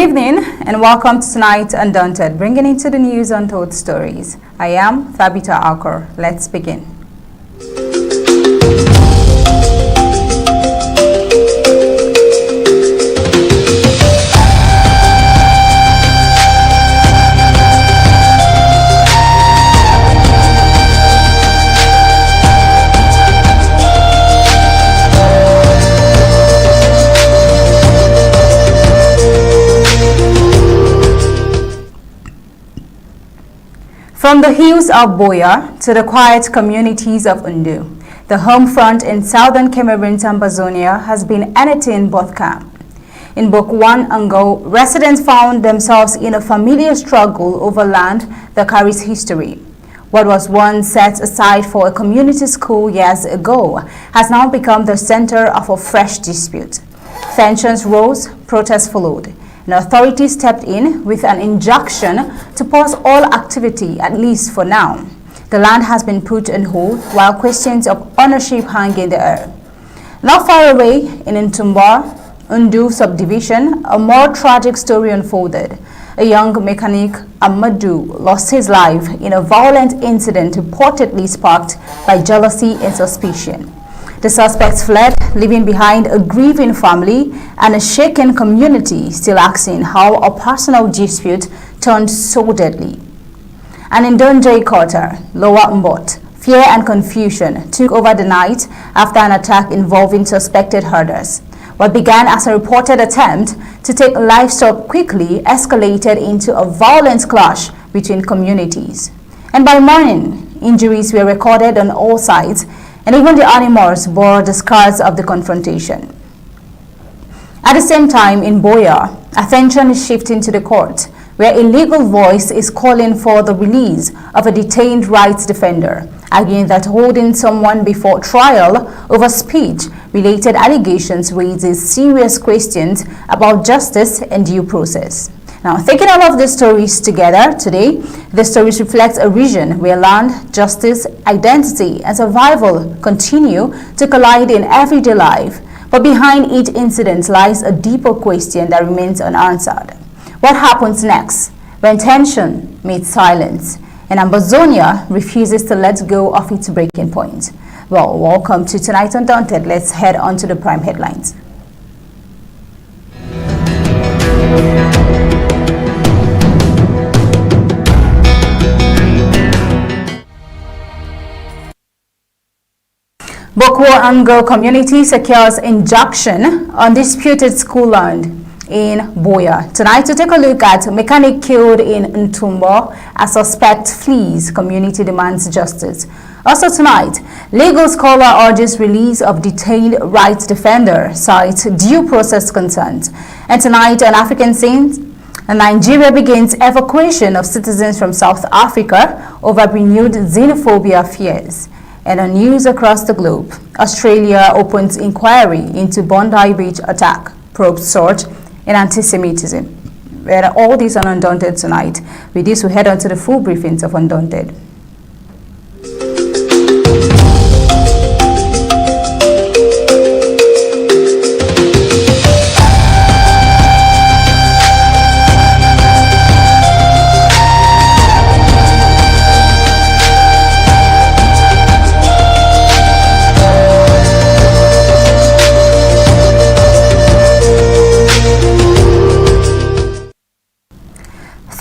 evening and welcome to tonight's Undaunted, bringing into the news untold stories. I am Thabita Alcor. Let's begin. From the hills of Buea to the quiet communities of Undaunted, the home front in southern Cameroon's Ambazonia has been anything but calm. In Bokwoango, residents found themselves in a familiar struggle over land that carries history. What was once set aside for a community school years ago has now become the center of a fresh dispute. Tensions rose, protests followed. The authorities stepped in with an injunction to pause all activity, at least for now. The land has been put on hold while questions of ownership hang in the air. Not far away, in Ntumbaw, Undaunted subdivision, a more tragic story unfolded. A young mechanic, Amadou, lost his life in a violent incident reportedly sparked by jealousy and suspicion. The suspects fled, leaving behind a grieving family and a shaken community still asking how a personal dispute turned so deadly. And in Dunje quarter, Lower Mbot, fear and confusion took over the night after an attack involving suspected herders. What began as a reported attempt to take livestock quickly escalated into a violent clash between communities. And by morning, injuries were recorded on all sides, and even the animals bore the scars of the confrontation. At the same time, in Buea, attention is shifting to the court, where a legal voice is calling for the release of a detained rights defender, arguing that holding someone before trial over speech-related allegations raises serious questions about justice and due process. Now, taking all of these stories together today, the stories reflect a region where land, justice, identity, and survival continue to collide in everyday life. But behind each incident lies a deeper question that remains unanswered. What happens next when tension meets silence and Ambazonia refuses to let go of its breaking point? Well, welcome to tonight's Undaunted. Let's head on to the prime headlines. Bokwoango community secures injunction on disputed school land in Buea. Tonight, to take a look at mechanic killed in Ntumbaw as suspect flees, community demands justice. Also tonight, legal scholar urges release of detained rights defender, cites due process concerns. And tonight, on African scene, Nigeria begins evacuation of citizens from South Africa over renewed xenophobia fears. And on news across the globe, Australia opens inquiry into Bondi Beach attack, probes surge in anti-Semitism. We are all these on Undaunted tonight. With this, we head on to the full briefings of Undaunted.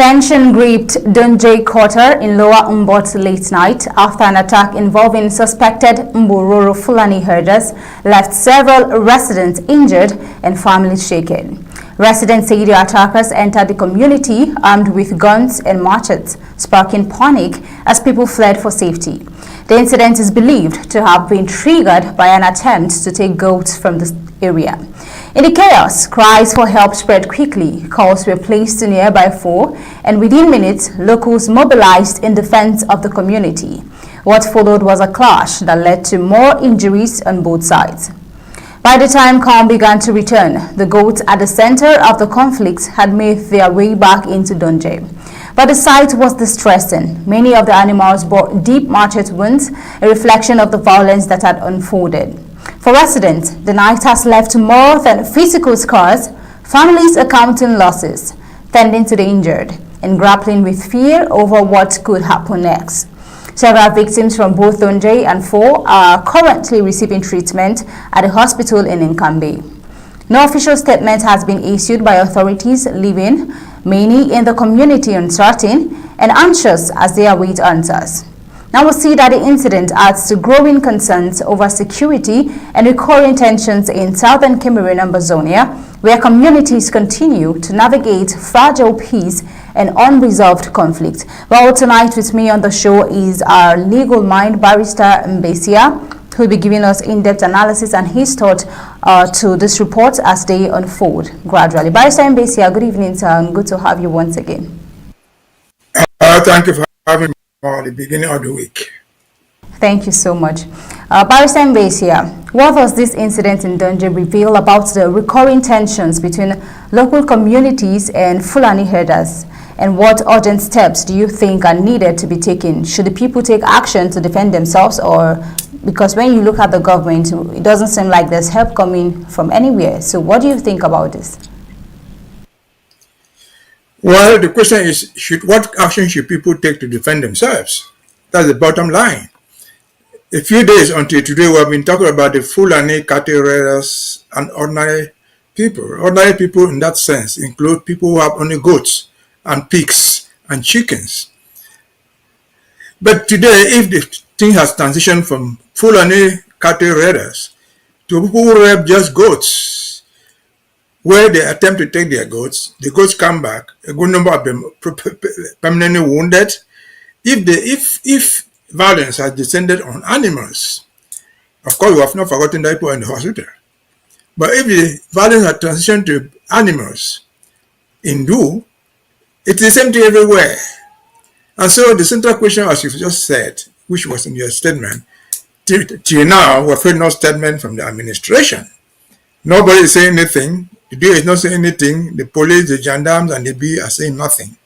Tension gripped Dunje quarter in Lower Mbot late night after an attack involving suspected Mbororo Fulani herders left several residents injured and families shaken. Residents say the attackers entered the community armed with guns and machetes, sparking panic as people fled for safety. The incident is believed to have been triggered by an attempt to take goats from the area. In the chaos, cries for help spread quickly, calls were placed to nearby foe, and within minutes, locals mobilized in defense of the community. What followed was a clash that led to more injuries on both sides. By the time calm began to return, the goats at the center of the conflict had made their way back into Dunje. But the sight was distressing. Many of the animals bore deep machete wounds, a reflection of the violence that had unfolded. For residents, the night has left more than physical scars. Families accounting losses, tending to the injured, and grappling with fear over what could happen next. Several victims from both Dunje and Buea are currently receiving treatment at a hospital in Ntumbaw. No official statement has been issued by authorities, leaving many in the community uncertain and anxious as they await answers. Now we'll see that the incident adds to growing concerns over security and recurring tensions in southern Cameroon and Mbeseha, where communities continue to navigate fragile peace and unresolved conflict. Well, tonight with me on the show is our legal mind, Barrister Mbeseha, who will be giving us in-depth analysis and his thought to this report as they unfold gradually. Barrister Mbeseha, good evening, sir, and good to have you once again. Thank you for having me at the beginning of the week. Thank you so much. Barrister Mbeseha, what does this incident in Dunje reveal about the recurring tensions between local communities and Fulani herders? And what urgent steps do you think are needed to be taken? Should the people take action to defend themselves, or because when you look at the government, it doesn't seem like there's help coming from anywhere. So what do you think about this? Well, the question is, what action should people take to defend themselves? That's the bottom line. A few days until today, we have been talking about the Fulani cattle raiders and ordinary people. Ordinary people in that sense include people who have only goats and pigs and chickens. But today, if the thing has transitioned from Fulani cattle raiders to people who raid just goats, where they attempt to take their goats, the goats come back, a good number of them permanently wounded. If violence has descended on animals, of course we have not forgotten the people in the hospital, but if the violence has transitioned to animals, it is the same thing everywhere. And so the central question, as you just said, which was in your statement, till now we've heard no statement from the administration. Nobody is saying anything. The DA is not saying anything. The police, the gendarmes, and the B are saying nothing.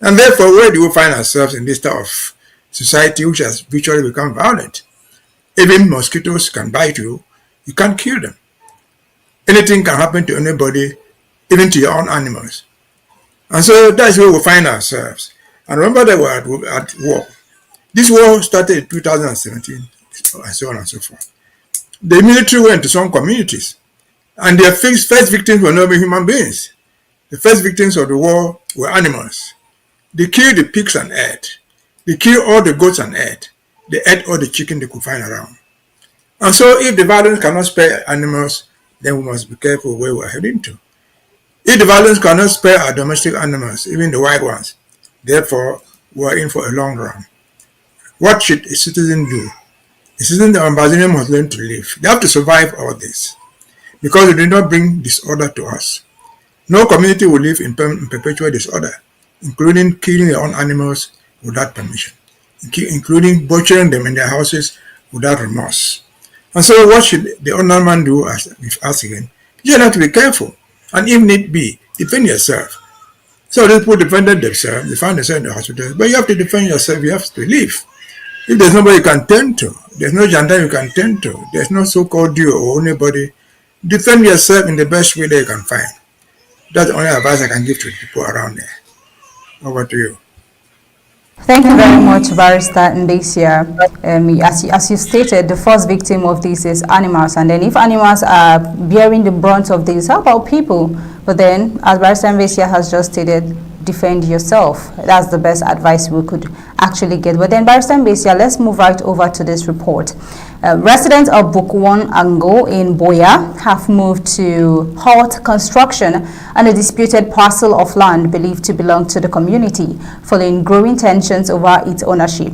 And therefore, where do we find ourselves in this type of society which has virtually become violent? Even mosquitoes can bite you. You can't kill them. Anything can happen to anybody, even to your own animals. And so that's where we find ourselves. And remember that we're at war. This war started in 2017, and so on and so forth. The military went to some communities, and their first victims were not human beings. The first victims of the war were animals. They killed the pigs and ate. They killed all the goats and ate. They ate all the chicken they could find around. And so if the violence cannot spare animals, then we must be careful where we are heading to. If the violence cannot spare our domestic animals, even the wild ones, therefore we are in for a long run. What should a citizen do? A citizen of Mbeseha must learn to live. They have to survive all this, because they do not bring disorder to us. No community will live in perpetual disorder, including killing their own animals without permission, including butchering them in their houses without remorse. And so what should the ordinary man do, as with us again? You have to be careful, and if need be, defend yourself. So these people defended themselves, they found themselves in the hospital, but you have to defend yourself, you have to live. If there's nobody you can turn to, there's no gendarme you can turn to, there's no so-called DO or anybody, defend yourself in the best way that you can find. That's the only advice I can give to people around there. Over to you. Thank you very much, Barrister Mbeseha. As you stated, the first victim of this is animals, and then if animals are bearing the brunt of this, how about people? But then, as Barrister Mbeseha has just stated, defend yourself. That's the best advice we could actually get. But then, Barrister Mbeseha, let's move right over to this report. Residents of Bokwoango in Buea have moved to halt construction on a disputed parcel of land believed to belong to the community, following growing tensions over its ownership.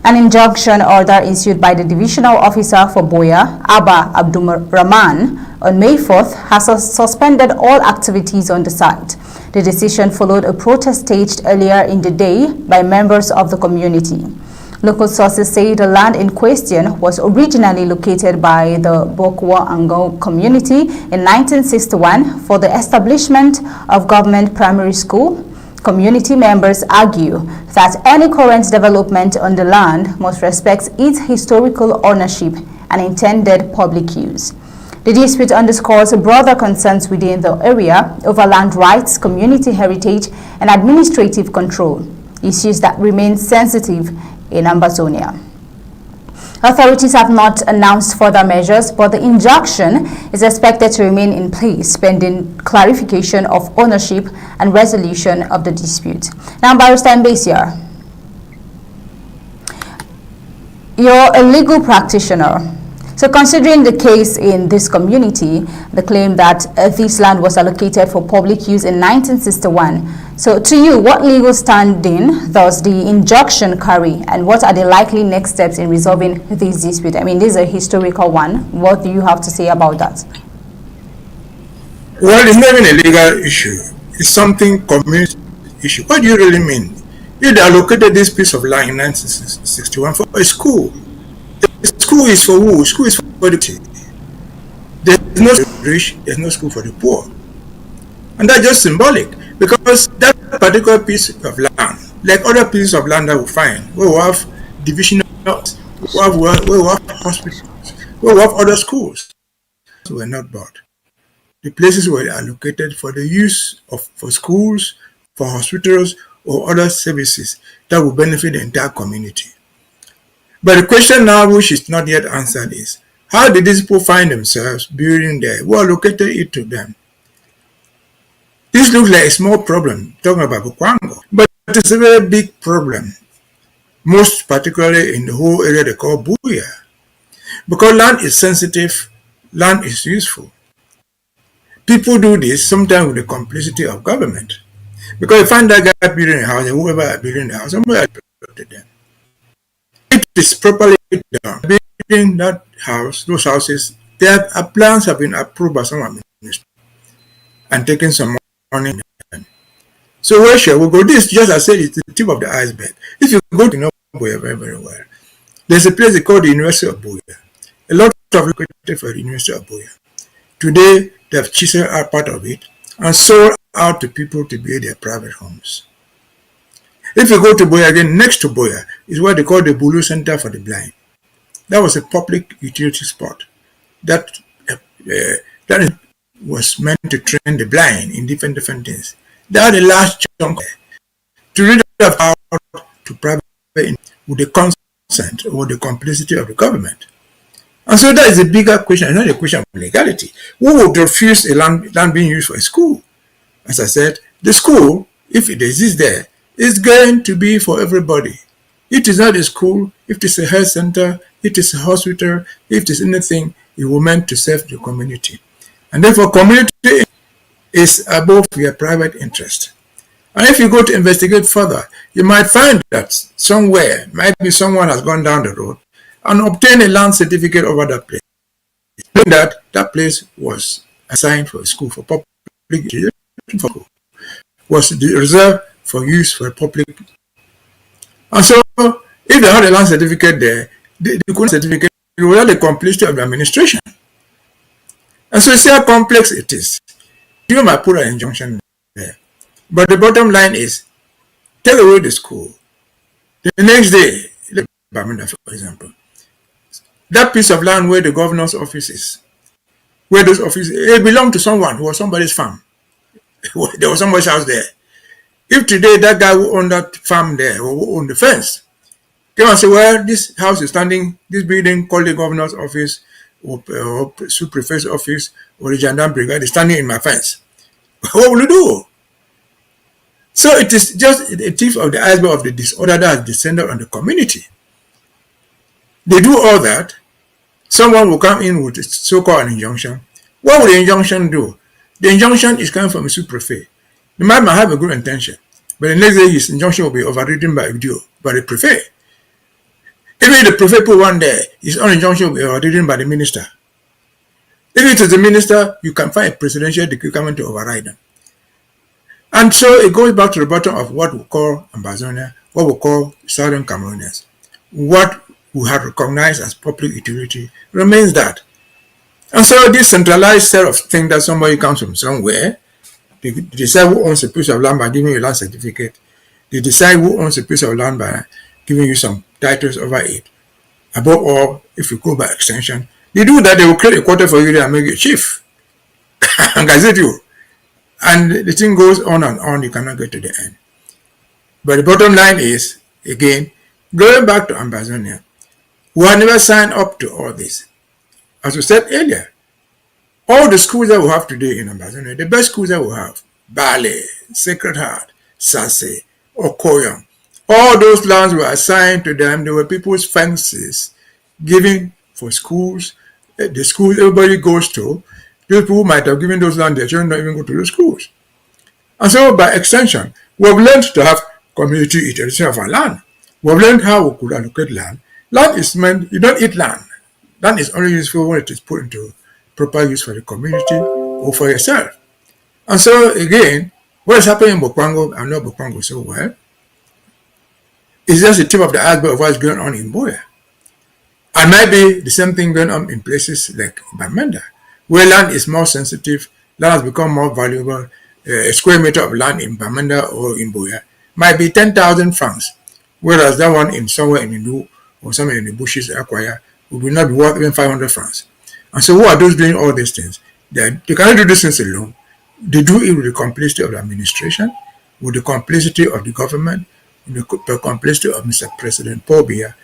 An injunction order issued by the divisional officer for Buea, Abba Abdulrahman, on May 4th has suspended all activities on the site. The decision followed a protest staged earlier in the day by members of the community. Local sources say the land in question was originally located by the Bokwoango community in 1961 for the establishment of government primary school. Community members argue that any current development on the land must respect its historical ownership and intended public use. The dispute underscores broader concerns within the area over land rights, community heritage, and administrative control, issues that remain sensitive in Ambazonia. Authorities have not announced further measures, but the injunction is expected to remain in place pending clarification of ownership and resolution of the dispute. Now, Barrister Mbeseha, you're a legal practitioner. So considering the case in this community, the claim that this land was allocated for public use in 1961, so to you, what legal standing does the injunction carry, and what are the likely next steps in resolving this dispute? I mean, this is a historical one. What do you have to say about that? Well, it's not even a legal issue. It's something community issue. What do you really mean? You allocated this piece of land in 1961 for a school. The school is for who? School is for the poor. There's no school for the rich, there's no school for the poor. And that's just symbolic, because that particular piece of land, like other pieces of land that we find, we will have divisional, we will have hospitals, we will have other schools. Were not bought. The places were allocated for the use of for schools, for hospitals, or other services that will benefit the entire community. But the question now, which is not yet answered, is how did these people find themselves building there? Who allocated it to them? This looks like a small problem, talking about Bokwoango, but it's a very big problem, most particularly in the whole area they call Buea. Because land is sensitive, land is useful. People do this sometimes with the complicity of government. Because you find that guy building a house, and whoever is building the house, somebody has protected them. It is properly done. Building that house, those houses, their plans have been approved by some administration and taken some money. So where shall we go? This, just as I said, is the tip of the iceberg. If you go to know Buea very, very well, there's a place called the University of Buea. A lot of recruited for the University of Buea. Today, they have chiseled out part of it and sold out to people to build their private homes. If you go to Buea again, next to Buea is what they call the Bulu Center for the Blind. That was a public utility spot that was meant to train the blind in different things. They had a large chunk to read out to private with the consent or the complicity of the government. And so that is a bigger question, it's not a question of legality. Who would refuse a land being used for a school? As I said, the school, if it exists there, is going to be for everybody. It is not a school, if it is a health center, if it is a hospital, if it is anything, it will meant to serve the community. And therefore, community is above your private interest. And if you go to investigate further, you might find that somewhere, might be someone has gone down the road and obtained a land certificate over that place. That place was assigned for a school for public education, was reserved for use for public. And so, if they had a land certificate there, the certificate will have the complicity of the administration. And so, you see how complex it is. You might put an injunction there. But the bottom line is, take away the school. The next day, for example, that piece of land where the governor's office is, where those offices, it belonged to someone who was somebody's farm. There was somebody's house there. If today that guy who owned that farm there, or who owned the fence, came and say, well, this house is standing, this building called the governor's office, or sous-prefect's office, or the gendarme brigade is standing in my fence. What will you do? So it is just a tip of the iceberg of the disorder that has descended on the community. They do all that. Someone will come in with a so-called injunction. What will the injunction do? The injunction is coming from a sous-prefect. The man might have a good intention, but the next day his injunction will be overridden by the prefect. Even the prefect put one there, his own injunction will be overridden by the minister. If it is the minister, you can find a presidential decree coming to override them. And so it goes back to the bottom of what we call Ambazonia, what we call Southern Cameroonians. What we have recognized as public utility remains that. And so this centralized set of things that somebody comes from somewhere, they decide who owns a piece of land by giving you a land certificate. They decide who owns a piece of land by giving you some titles over it. Above all, if you go by extension, You do that, they will create a quarter for you and make you chief. And gazette you. And the thing goes on and on, you cannot get to the end. But the bottom line is, again, going back to Ambazonia, we have never signed up to all this. As we said earlier, all the schools that we have today in Ambazonia, the best schools that we have, Bale, Sacred Heart, Sase, Okoyom, all those lands were assigned to them. There were people's fences given for schools, the schools everybody goes to. Those people might have given those lands, their children not even go to the schools. And so by extension, we have learned to have community utilization of our land. We have learned how we could allocate land. Land is meant, you don't eat land. Land is only useful when it is put into proper use for the community or for yourself. And so again, what is happening in Bokwoango, I know Bokwoango so well, is just the tip of the iceberg of what's going on in Buea. And maybe the same thing going on in places like Bamenda, where land is more sensitive, land has become more valuable. A square meter of land in Bamenda or in Buea might be 10,000 francs, whereas that one in somewhere in Indu or somewhere in the bushes acquire will not be worth even 500 francs. And so who are those doing all these things? They cannot do these things alone. They do it with the complicity of the administration, with the complicity of the government, with the complicity of Mr. President Paul Biya.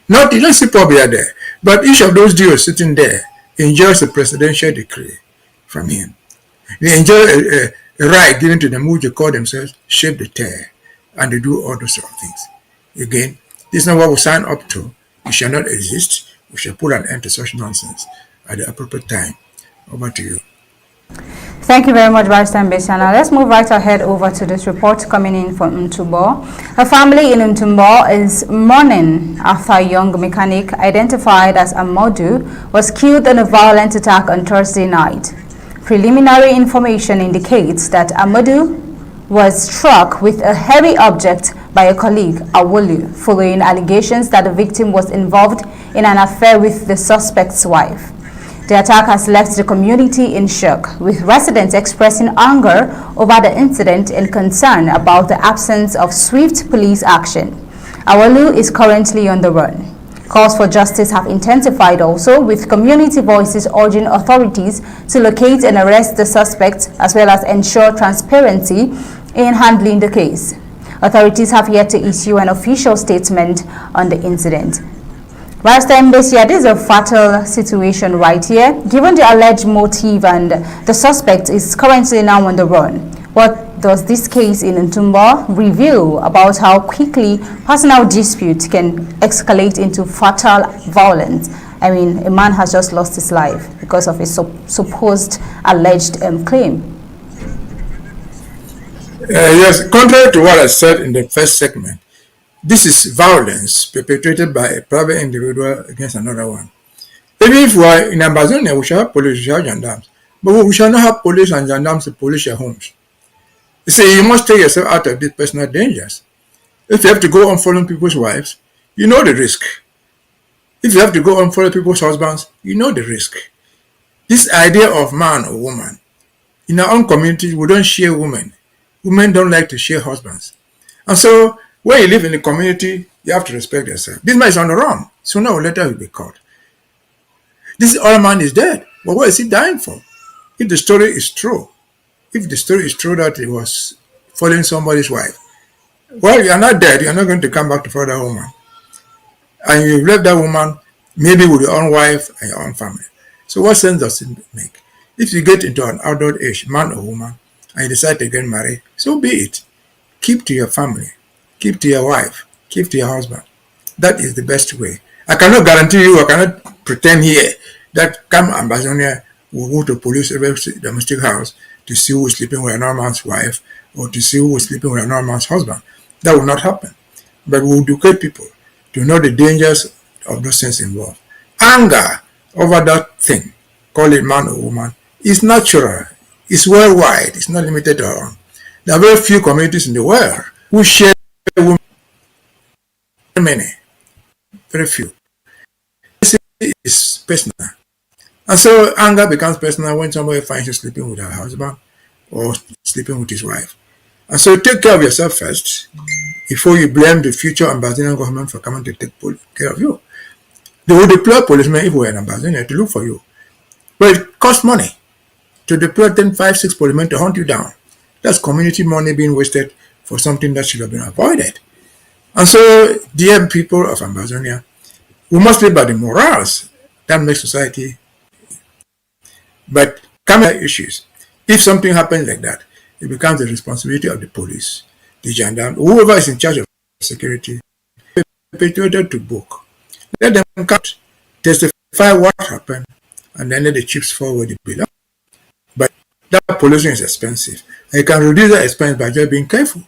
You don't see Paul Biya there, but each of those deals sitting there enjoys a presidential decree from him. They enjoy a right given to them, which they call themselves shape the tear, and they do all those sort of things. Again, this is not what we sign up to. It shall not exist. We shall put an end to such nonsense at the appropriate time. Over to you. Thank you very much, Barrister Mbeseha. Now let's move right ahead over to this report coming in from Ntumbaw. A family in Ntumbaw is mourning after a young mechanic identified as Amadu was killed in a violent attack on Thursday night. Preliminary information indicates that Amadu was struck with a heavy object by a colleague, Awolu, following allegations that the victim was involved in an affair with the suspect's wife. The attack has left the community in shock, with residents expressing anger over the incident and concern about the absence of swift police action. Awolu is currently on the run. Calls for justice have intensified also, with community voices urging authorities to locate and arrest the suspect as well as ensure transparency in handling the case. Authorities have yet to issue an official statement on the incident. Barrister Mbeseha, this is a fatal situation right here. Given the alleged motive and the suspect is currently now on the run, what does this case in Ntumbaw reveal about how quickly personal dispute can escalate into fatal violence? I mean, a man has just lost his life because of a supposed alleged claim. Yes, contrary to what I said in the first segment, this is violence perpetrated by a private individual against another one. Even if we are in Ambazonia, we shall have police, we shall have gendarmes, but we shall not have police and gendarmes to police your homes. You see, you must take yourself out of these personal dangers. If you have to go on following people's wives, you know the risk. If you have to go on follow people's husbands, you know the risk. This idea of man or woman, in our own community, we don't share women. Women don't like to share husbands. And so, when you live in a community, you have to respect yourself. This man is on the run. Sooner or later, he'll be caught. This other man is dead. But what is he dying for? If the story is true, that he was following somebody's wife, well, you're not dead. You're not going to come back to follow that woman. And you've left that woman maybe with your own wife and your own family. So what sense does it make? If you get into an adult age, man or woman, and you decide to get married, so be it. Keep to your family. Keep to your wife. Keep to your husband. That is the best way. I cannot guarantee you, I cannot pretend here that come Ambazonia will go to police every domestic house to see who is sleeping with another man's wife or to see who is sleeping with another man's husband. That will not happen. But we will educate people to know the dangers of those things involved. Anger over that thing, call it man or woman, is natural. It's worldwide. It's not limited to our own. There are very few communities in the world who share women. Many. Very few. This is personal. And so anger becomes personal when somebody finds you sleeping with her husband or sleeping with his wife. And so take care of yourself first before you blame the future Ambazonian government for coming to take care of you. They will deploy policemen if we were in Ambazonia to look for you. But it costs money to deploy 10, 5, 6 policemen to hunt you down. That's community money being wasted for something that should have been avoided. And so, dear people of Ambazonia, we must live by the morals that make society. But come to issues. If something happens like that, it becomes the responsibility of the police, the gendarme, whoever is in charge of security, perpetuated to book. Let them come, testify what happened, and then let the chips fall where they belong. But that policing is expensive. And you can reduce that expense by just being careful.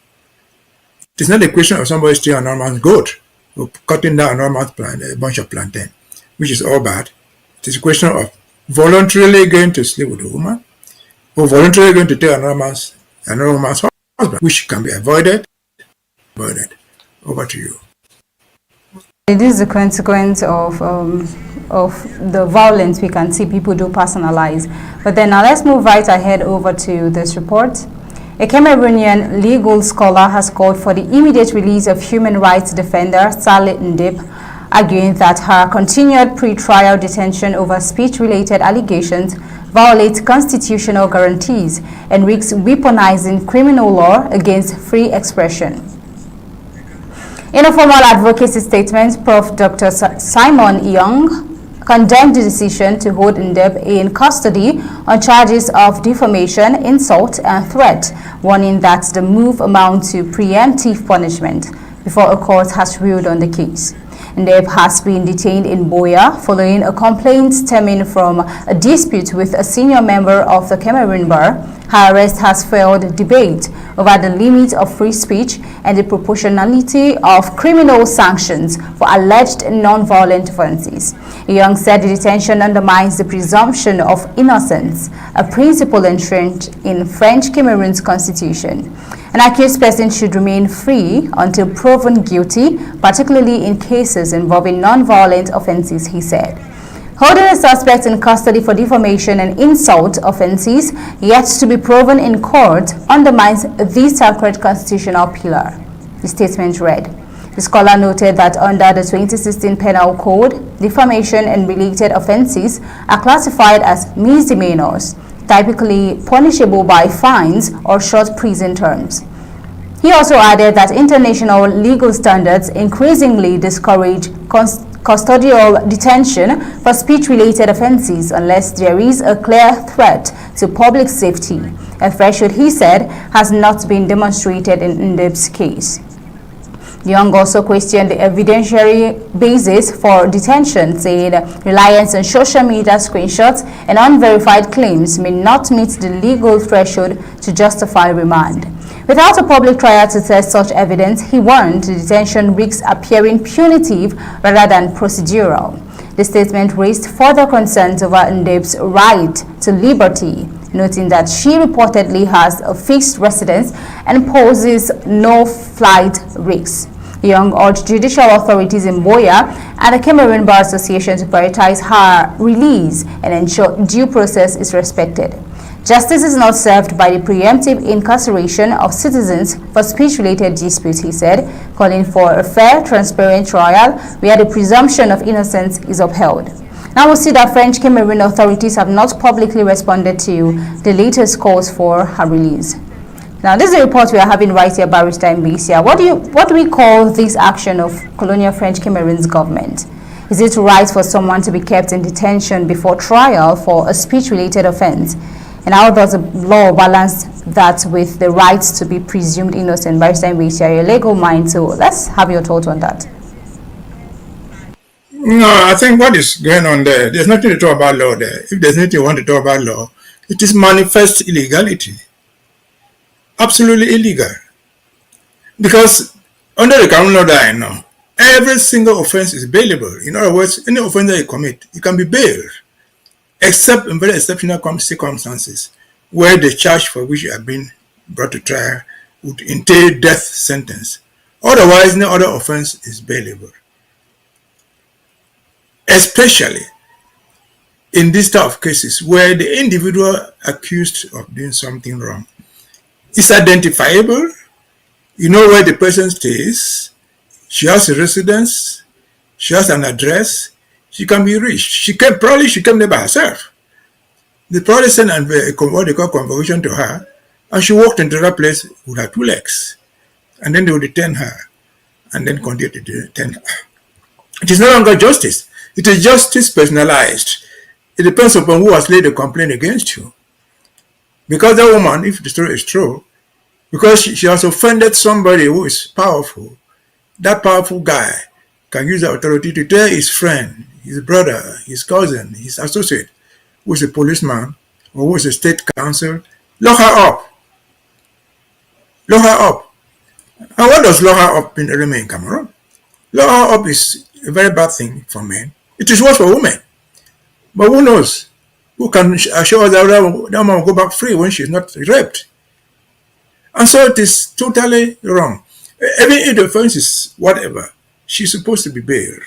It's not a question of somebody stealing an enormous goat or cutting down an enormous plant, a bunch of plantain, which is all bad. It is a question of voluntarily going to sleep with a woman or voluntarily going to take an enormous husband, which can be avoided. Over to you. It is a consequence of the violence we can see people do personalize. But then now let's move right ahead over to this report. A Cameroonian legal scholar has called for the immediate release of human rights defender Saleh Ndib, arguing that her continued pre-trial detention over speech-related allegations violates constitutional guarantees and risks weaponizing criminal law against free expression. In a formal advocacy statement, Prof. Dr. Simon Young condemned the decision to hold Ndib in custody on charges of defamation, insult, and threat, warning that the move amounts to preemptive punishment before a court has ruled on the case. Ndib has been detained in Buea following a complaint stemming from a dispute with a senior member of the Cameroon Bar. Her arrest has fueled debate over the limit of free speech and the proportionality of criminal sanctions for alleged non-violent offenses. Young said the detention undermines the presumption of innocence, a principle entrenched in French Cameroon's constitution. An accused person should remain free until proven guilty, particularly in cases involving non-violent offenses, he said. Holding a suspect in custody for defamation and insult offenses yet to be proven in court undermines the sacred constitutional pillar, the statement read. The scholar noted that under the 2016 Penal Code, defamation and related offenses are classified as misdemeanors, typically punishable by fines or short prison terms. He also added that international legal standards increasingly discourage custodial detention for speech-related offenses unless there is a clear threat to public safety. A threshold, he said, has not been demonstrated in Ndib's case. Young also questioned the evidentiary basis for detention, saying reliance on social media screenshots and unverified claims may not meet the legal threshold to justify remand. Without a public trial to test such evidence, he warned the detention risks appearing punitive rather than procedural. The statement raised further concerns over Ndib's right to liberty, noting that she reportedly has a fixed residence and poses no flight risks. Young urged judicial authorities in Buea and the Cameroon Bar Association to prioritize her release and ensure due process is respected. Justice is not served by the preemptive incarceration of citizens for speech-related disputes, he said, calling for a fair, transparent trial where the presumption of innocence is upheld. Now we see that French Cameroon authorities have not publicly responded to the latest calls for her release. Now, this is a report we are having right here, Barrister Mbeseha. What do we call this action of colonial French Cameroon's government? Is it right for someone to be kept in detention before trial for a speech-related offense? And how does the law balance that with the rights to be presumed innocent? Barrister Mbeseha, your legal mind, so let's have your thoughts on that. No, I think what is going on there's nothing to talk about law there. If there's anything you want to talk about law, it is manifest illegality. Absolutely illegal. Because under the common law that I know, every single offense is bailable. In other words, any offense that you commit, you can be bailed, except in very exceptional circumstances where the charge for which you have been brought to trial would entail death sentence. Otherwise, no other offense is bailable. Especially in this type of cases where the individual accused of doing something wrong is identifiable, you know where the person stays, she has a residence, she has an address, She can be reached. She came there by herself. They probably sent what they call convocation to her, and she walked into that place with her 2 legs. And then they would detain her, and then continue to detain her. It is no longer justice. It is justice personalized. It depends upon who has laid a complaint against you. Because that woman, if the story is true, because she has offended somebody who is powerful, that powerful guy can use the authority to tell his friend, his brother, his cousin, his associate, who is a policeman or who is a state council, lock her up. Lock her up. And what does lock her up remain in Cameroon? Lock her up is a very bad thing for men. It is worse for women. But who knows? Who can assure us that that woman will go back free when she is not raped? And so it is totally wrong. Even if the offense is whatever, she's supposed to be bailed.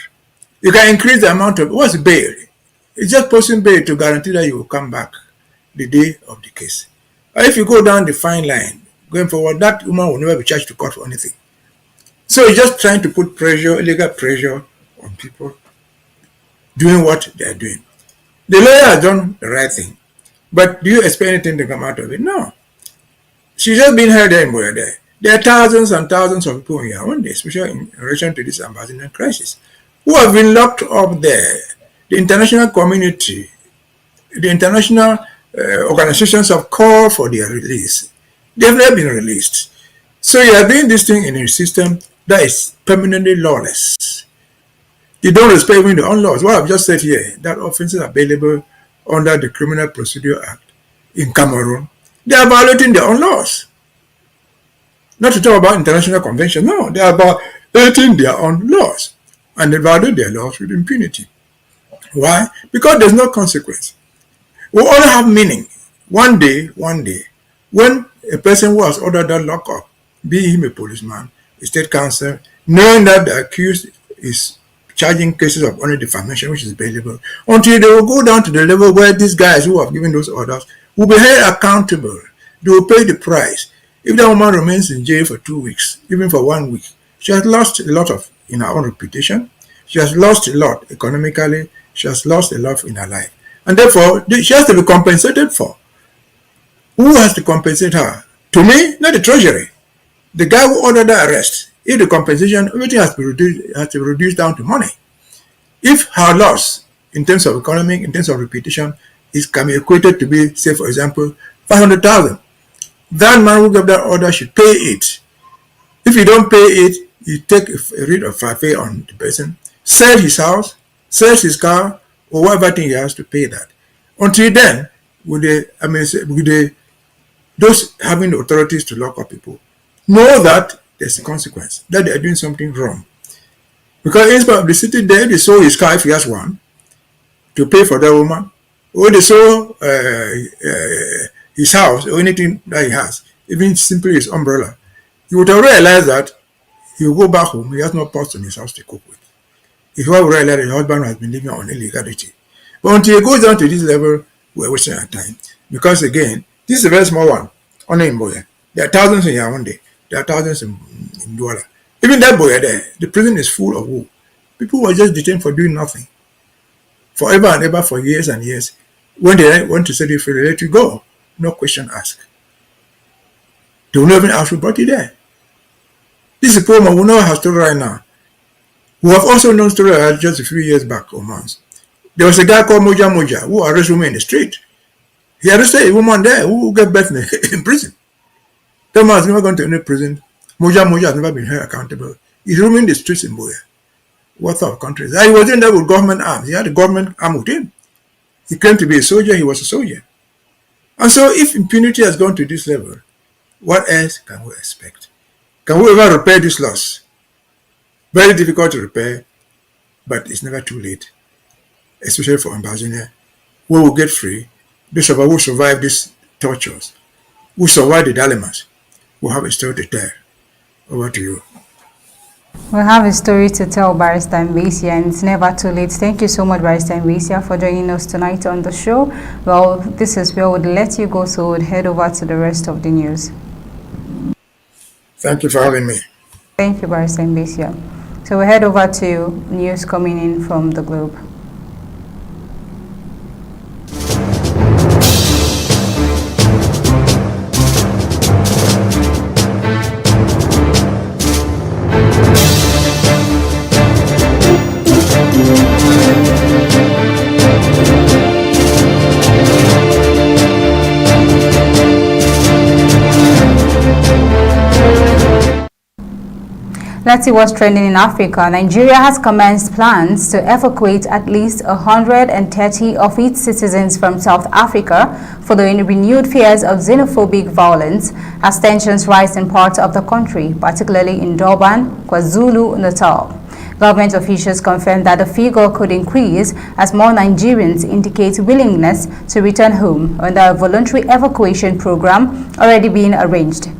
You can increase the amount of, what's bail? It's just posting bail to guarantee that you will come back the day of the case. Or if you go down the fine line, going forward, that woman will never be charged to court for anything. So it's just trying to put pressure, illegal pressure on people doing what they are doing. The lawyer has done the right thing. But do you expect anything to come out of it? No. She's just been held there in Buea there. There are thousands and thousands of people in Yaoundé, especially in relation to this Ambazonian crisis, who have been locked up there. The international community, the international organizations have called for their release. They have never been released. So you are doing this thing in a system that is permanently lawless. You don't respect even the own laws. What I've just said here, that offenses available under the Criminal Procedure Act in Cameroon, they are violating their own laws. Not to talk about international convention, no, they are violating their own laws. And they violate their laws with impunity. Why? Because there's no consequence. We all have meaning. One day, when a person who has ordered that lockup, be him a policeman, a state council, knowing that the accused is charging cases of honor defamation, which is bailable, until they will go down to the level where these guys who have given those orders will be held accountable. They will pay the price. If that woman remains in jail for 2 weeks, even for 1 week, she has lost a lot in her own reputation. She has lost a lot economically. She has lost a lot in her life. And therefore, she has to be compensated for. Who has to compensate her? To me, not the treasury. The guy who ordered the arrest. If the compensation, everything has to be reduced down to money. If her loss, in terms of economic, in terms of reputation, can be equated to be, say for example, 500,000. That man who gave that order should pay it. If you don't pay it, you take a writ of forfeit on the person, sell his house, sell his car, or whatever thing he has to pay that. Until then, those having the authorities to lock up people know that there's a consequence, that they are doing something wrong. Because instead of the city there, they sold his car if he has one, to pay for that woman, or they sold his house or anything that he has, even simply his umbrella. You would have realized that he will go back home, he has no pots in his house to cook with. His wife will realize that the husband has been living on illegality. But until he goes down to this level, we're wasting our time. Because again, this is a very small one, only in Buea. There are thousands in Yaoundé, there are thousands in Douala. Even that Buea there, the prison is full of who? People were just detained for doing nothing. Forever and ever, for years and years. When they want to set you free, they let you go. No question asked. They will not even ask who brought you there. This is a poem we know her story right now. We have also known story just a few years back or months. There was a guy called Moja who arrested women in the street. He arrested a woman there who got birth in prison. That man has never gone to any prison. Moja has never been held accountable. He's roaming the streets in Buea. What sort of country is that? He was in there with government arms. He had a government arm with him. He claimed to be a soldier. He was a soldier. And so if impunity has gone to this level, what else can we expect? Can we ever repair this loss? Very difficult to repair, but it's never too late. Especially for Ambazonia, we will get free. Those of us who survive these tortures, who survive the dilemmas, will have a story to tell. Over to you. We have a story to tell, Barrister Mbeseha, and it's never too late. Thank you so much, Barrister Mbeseha, for joining us tonight on the show. Well, this is where we'll let you go, so we'll head over to the rest of the news. Thank you for having me. Thank you, Barrister Mbeseha. So we'll head over to news coming in from the globe. Let's see what's trending in Africa. Nigeria has commenced plans to evacuate at least 130 of its citizens from South Africa following renewed fears of xenophobic violence as tensions rise in parts of the country, particularly in Durban, KwaZulu-Natal. Government officials confirmed that the figure could increase as more Nigerians indicate willingness to return home under a voluntary evacuation program already being arranged.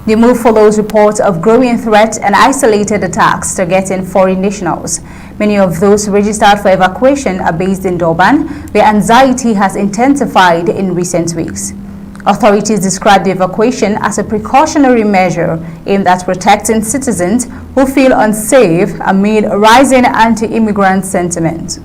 The move follows reports of growing threats and isolated attacks targeting foreign nationals. Many of those registered for evacuation are based in Durban, where anxiety has intensified in recent weeks. Authorities describe the evacuation as a precautionary measure aimed at protecting citizens who feel unsafe amid rising anti-immigrant sentiment.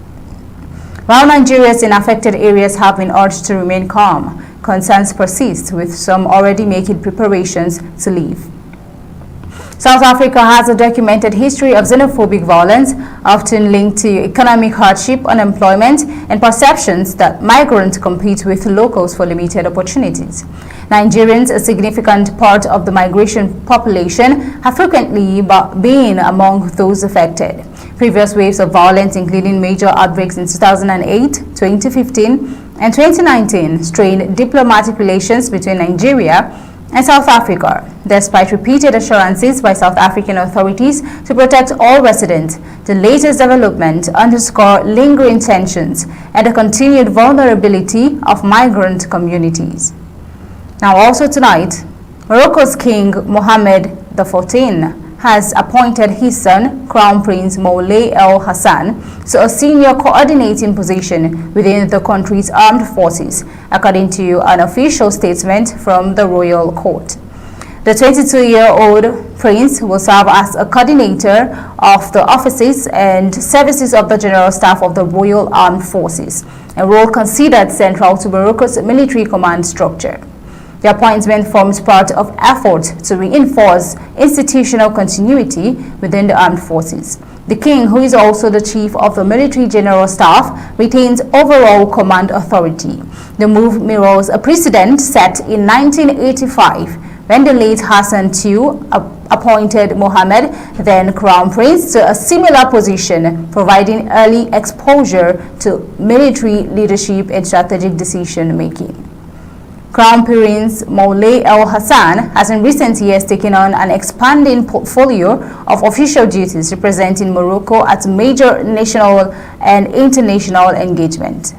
While Nigerians in affected areas have been urged to remain calm, concerns persist, with some already making preparations to leave. South Africa has a documented history of xenophobic violence, often linked to economic hardship, unemployment, and perceptions that migrants compete with locals for limited opportunities. Nigerians, a significant part of the migration population, have frequently been among those affected. Previous waves of violence, including major outbreaks in 2008, 2015, and 2019, strained diplomatic relations between Nigeria and South Africa. Despite repeated assurances by South African authorities to protect all residents, the latest development underscore lingering tensions and the continued vulnerability of migrant communities. Now, also tonight, Morocco's King Mohammed XIV has appointed his son, Crown Prince Moulay El Hassan, to a senior coordinating position within the country's armed forces, according to an official statement from the royal court. The 22-year-old prince will serve as a coordinator of the offices and services of the General Staff of the Royal Armed Forces, a role considered central to Morocco's military command structure. The appointment forms part of efforts to reinforce institutional continuity within the armed forces. The king, who is also the chief of the military general staff, retains overall command authority. The move mirrors a precedent set in 1985 when the late Hassan II appointed Mohammed, then crown prince, to a similar position, providing early exposure to military leadership and strategic decision-making. Crown Prince Moulay El Hassan has in recent years taken on an expanding portfolio of official duties representing Morocco at major national and international engagement.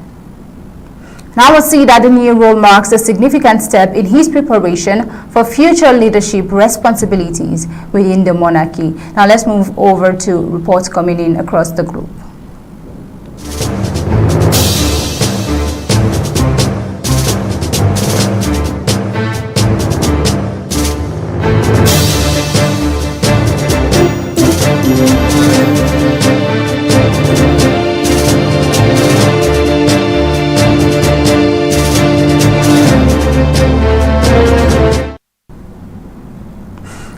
Now we'll see that the new role marks a significant step in his preparation for future leadership responsibilities within the monarchy. Now let's move over to reports coming in across the globe.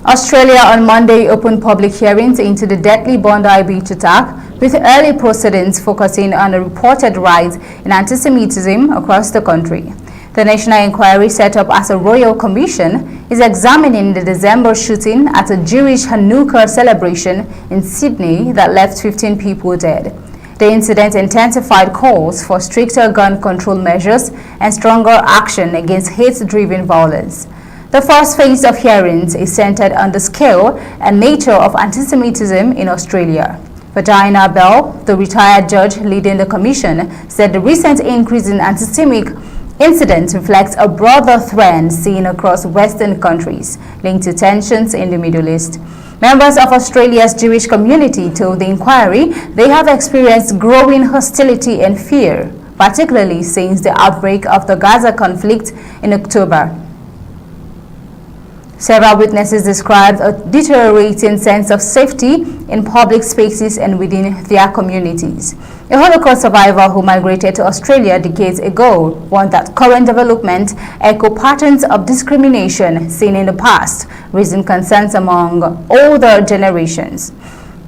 Australia on Monday opened public hearings into the deadly Bondi Beach attack, with early proceedings focusing on a reported rise in anti-Semitism across the country. The national inquiry, set up as a royal commission, is examining the December shooting at a Jewish Hanukkah celebration in Sydney that left 15 people dead. The incident intensified calls for stricter gun control measures and stronger action against hate-driven violence. The first phase of hearings is centered on the scale and nature of anti-Semitism in Australia. Virginia Bell, the retired judge leading the commission, said the recent increase in anti-Semitic incidents reflects a broader trend seen across Western countries linked to tensions in the Middle East. Members of Australia's Jewish community told the inquiry they have experienced growing hostility and fear, particularly since the outbreak of the Gaza conflict in October. Several witnesses described a deteriorating sense of safety in public spaces and within their communities. A Holocaust survivor who migrated to Australia decades ago warned that current development echo patterns of discrimination seen in the past, raising concerns among older generations.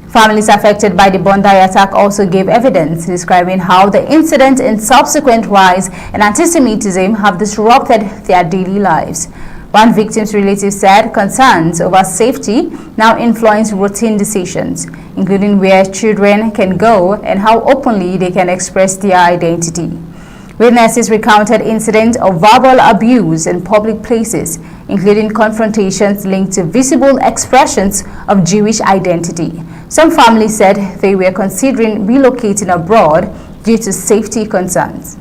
Families affected by the Bondi attack also gave evidence describing how the incident and subsequent rise in anti-Semitism have disrupted their daily lives. One victim's relative said concerns over safety now influence routine decisions, including where children can go and how openly they can express their identity. Witnesses recounted incidents of verbal abuse in public places, including confrontations linked to visible expressions of Jewish identity. Some families said they were considering relocating abroad due to safety concerns.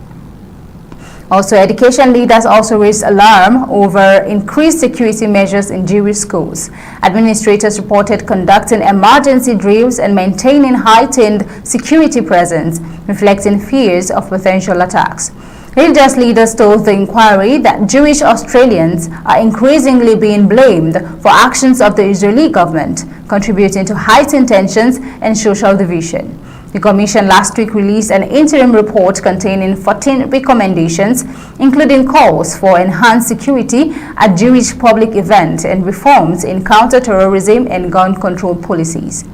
Also, education leaders also raised alarm over increased security measures in Jewish schools. Administrators reported conducting emergency drills and maintaining heightened security presence, reflecting fears of potential attacks. Religious leaders told the inquiry that Jewish Australians are increasingly being blamed for actions of the Israeli government, contributing to heightened tensions and social division. The Commission last week released an interim report containing 14 recommendations, including calls for enhanced security at Jewish public events and reforms in counter-terrorism and gun control policies.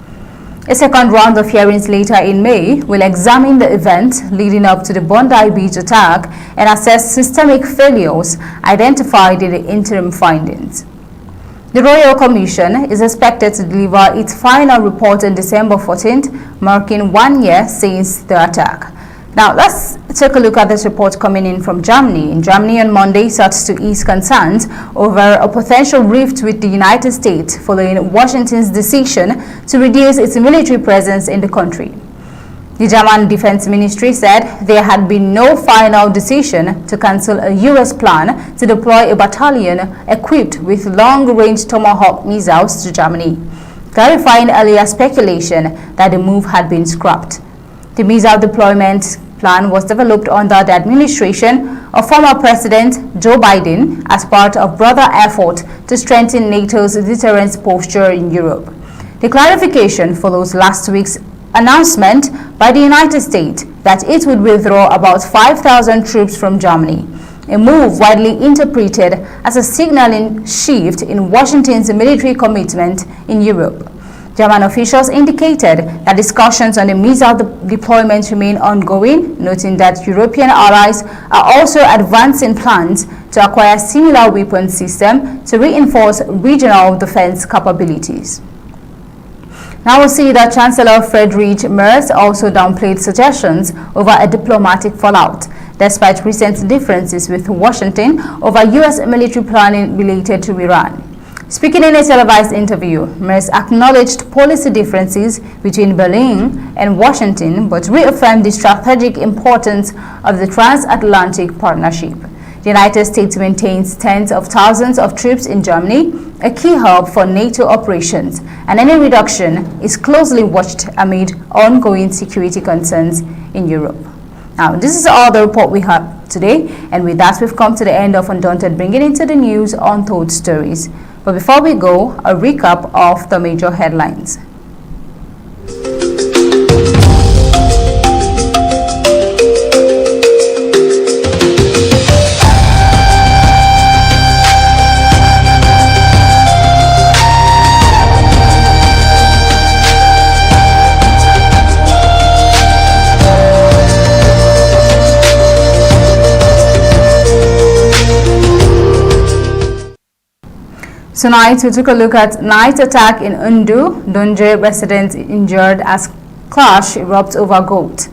A second round of hearings later in May will examine the event leading up to the Bondi Beach attack and assess systemic failures identified in the interim findings. The Royal Commission is expected to deliver its final report on December 14th, marking 1 year since the attack. Now, let's take a look at this report coming in from Germany. In Germany on Monday sought to ease concerns over a potential rift with the United States following Washington's decision to reduce its military presence in the country. The German Defense Ministry said there had been no final decision to cancel a U.S. plan to deploy a battalion equipped with long-range Tomahawk missiles to Germany, clarifying earlier speculation that the move had been scrapped. The missile deployment plan was developed under the administration of former President Joe Biden as part of broader effort to strengthen NATO's deterrence posture in Europe. The clarification follows last week's announcement by the United States that it would withdraw about 5,000 troops from Germany, a move widely interpreted as a signaling shift in Washington's military commitment in Europe. German officials indicated that discussions on the missile deployment remain ongoing, noting that European allies are also advancing plans to acquire similar weapon systems to reinforce regional defense capabilities. Now we'll see that Chancellor Friedrich Merz also downplayed suggestions over a diplomatic fallout, despite recent differences with Washington over U.S. military planning related to Iran. Speaking in a televised interview, Merz acknowledged policy differences between Berlin and Washington, but reaffirmed the strategic importance of the transatlantic partnership. The United States maintains tens of thousands of troops in Germany, a key hub for NATO operations, and any reduction is closely watched amid ongoing security concerns in Europe. Now, this is all the report we have today, and with that, we've come to the end of Undaunted, bringing into the news untold stories. But before we go, a recap of the major headlines. Tonight, we took a look at night attack in Dunje, residents injured as clash erupts over goat.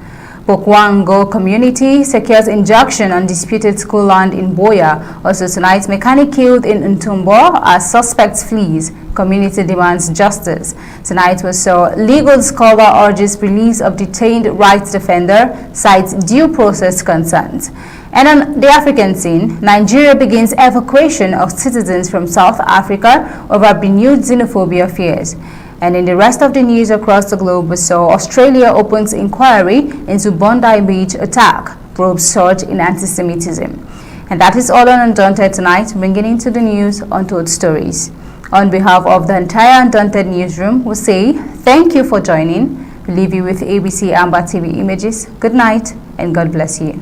Bokwoango community secures injunction on disputed school land in Buea. Also tonight, mechanic killed in Ntumbaw as suspects flees. Community demands justice. Tonight we saw legal scholar urges release of detained rights defender, cites due process concerns. And on the African scene, Nigeria begins evacuation of citizens from South Africa over renewed xenophobia fears. And in the rest of the news across the globe, we saw Australia opens inquiry into Bondi Beach attack, probes surge in anti-Semitism. And that is all on Undaunted tonight, bringing into the news untold stories. On behalf of the entire Undaunted newsroom, we say thank you for joining. We leave you with ABC Amba TV images. Good night and God bless you.